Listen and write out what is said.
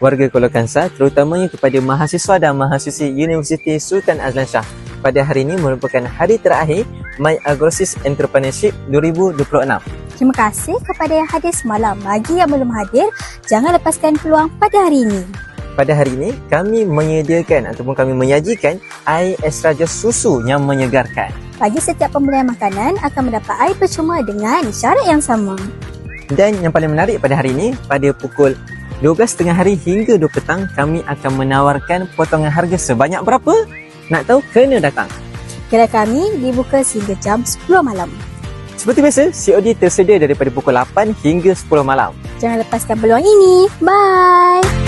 warga Kuala Kangsar, terutamanya kepada mahasiswa dan mahasiswi Universiti Sultan Azlan Shah. Pada hari ini merupakan hari terakhir My Agrosis Entrepreneurship 2026. Terima kasih kepada yang hadir semalam. Bagi yang belum hadir, jangan lepaskan peluang pada hari ini. Pada hari ini, kami menyediakan ataupun kami menyajikan air ekstrajer susu yang menyegarkan. Bagi setiap pembelian makanan akan mendapat air percuma dengan syarat yang sama. Dan yang paling menarik pada hari ini, pada pukul 12.30 hari hingga 2 petang, kami akan menawarkan potongan harga sebanyak berapa? Nak tahu? Kena datang. Kedai kami dibuka sehingga jam 10 malam. Seperti biasa, COD tersedia daripada pukul 8 hingga 10 malam. Jangan lepaskan peluang ini. Bye!